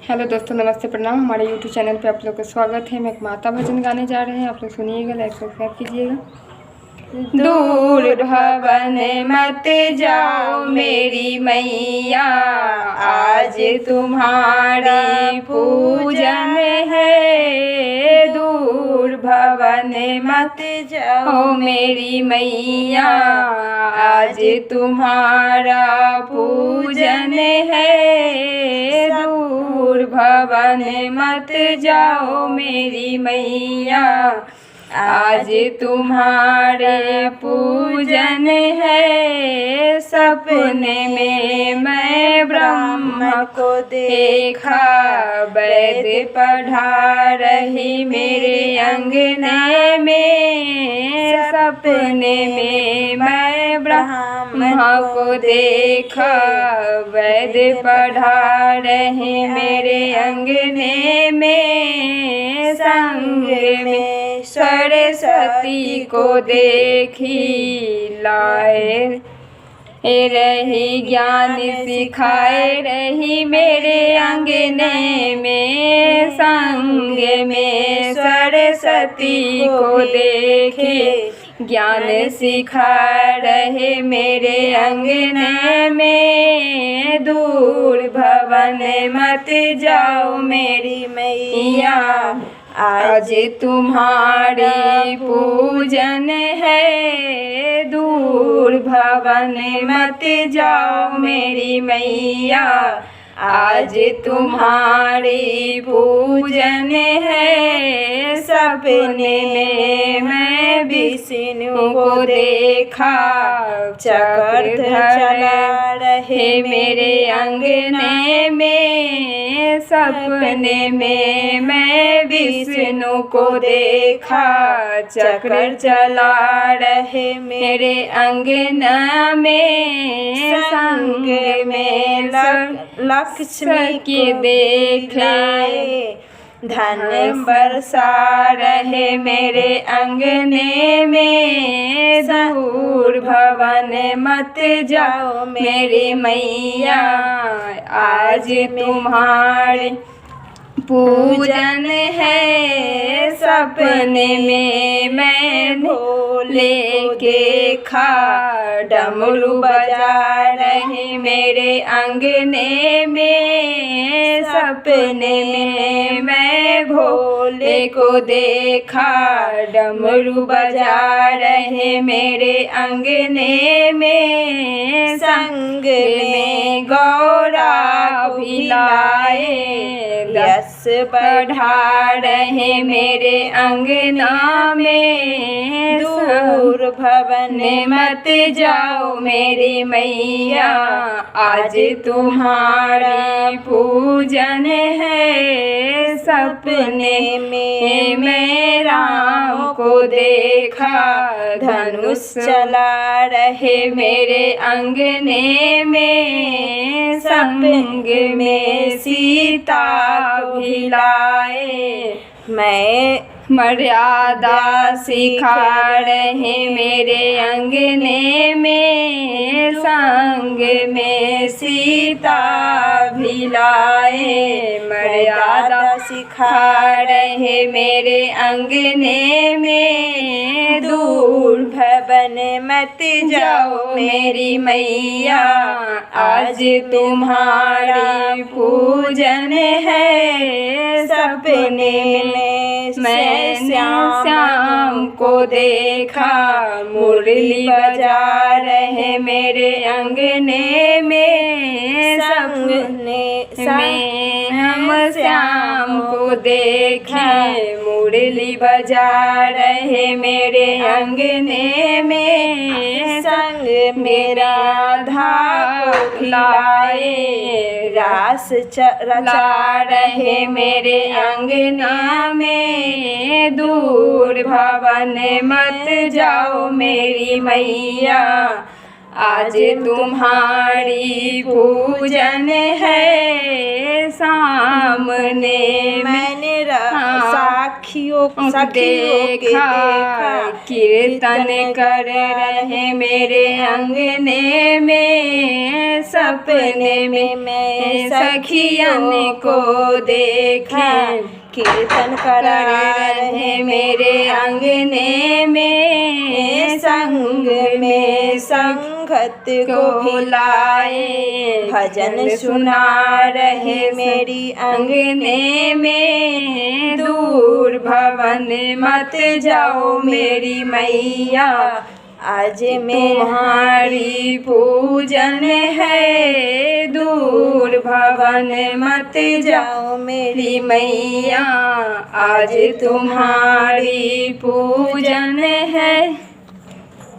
Hello दोस्तों, नमस्ते, प्रणाम। हमारे यूट्यूब चैनल पे आप लोग का स्वागत है। हम एक माता भजन गाने जा रहे हैं, आप लोग सुनिएगा, लाइक सब्सक्राइब कीजिएगा। दूर भवन मत जाओ मेरी मैया, आज तुम्हारी पूजन है। दूर भवन मत जाओ मेरी मैया, आज तुम्हारा पूजन है। दूर भवन मत जाओ मेरी मैया, आज तुम्हारे पूजन है। सपने में मैं ब्रह्म को देखा, वैद्य पढ़ा रही मेरे अंगने में। सपने में मैं ब्रह्म को देखा, वैद्य पढ़ा रहे मेरे अंगने में। संग में सरस्वती को देखी, लाए रही ज्ञान सिखाए रही मेरे अंगने में। संग में सरस्वती को देखे, ज्ञान सिखा रहे मेरे अंगने में। दूर भवन मत जाओ मेरी मैया, आज तुम्हारी पूजन है। दूर भवन मत जाओ मेरी मैया, आज तुम्हारी पूजन है। सपने में मैं विष्णु को देखा, चक्र चला रहे मेरे अंगने में। सपने में मैं विष्णु को देखा, चक्र चला रहे मेरे अंगना में। संग में लक्ष्मी के देखे, धन बरसा रहे मेरे अंगने में। दूर भवन मत जाओ मेरी मैया, आज तुम्हारे पूजन है। सपने में मैं भोले के खा, डमरू बजा रहे मेरे अंगने में। सपने में मैं भोले को देखा, डमरू बजा रहे मेरे अंगने में। संग में गौरा भिलाए, यश बढ़ा रहे मेरे अंगना में। दूर भवन मत जाओ मेरी मैया, आज तुम्हारी पूजन है। सपने में मैं राम को देखा, धनुष चला रहे मेरे अंगने में। संग में सीता भिलाए, मैं मर्यादा सिखा रहे मेरे अंगने में। संग में सीता भिलाए, मर्यादा सिखा रहे मेरे अंगने में। दूर भवन मत जाओ मेरी मैया, आज तुम्हारी पूजन है। सपने में मैंने श्याम को देखा, मुरली बजा रहे मेरे अंगने में। सपने में हम श्याम को देखे, मुरली बजा रहे मेरे अंगने में। संग मेरा राधा खिलाए, रास रचा रहे मेरे अंगना में। दूर भवन मत जाओ मेरी मैया, आज तुम्हारी पूजन है। सामने मैंने साखियों सखियों के देखा कीर्तन कर रहे मेरे अंगने में, सपने में मैं सखियन को देखा कीर्तन कर रहे मेरे अंगने में, संग में संगत को लाए भजन सुना रहे मेरी अंगने में, दूर भवन मत जाओ मेरी मैया, आज तुम्हारी पूजन है, दूर भवन मत जाओ मेरी मैया, आज तुम्हारी पूजन है।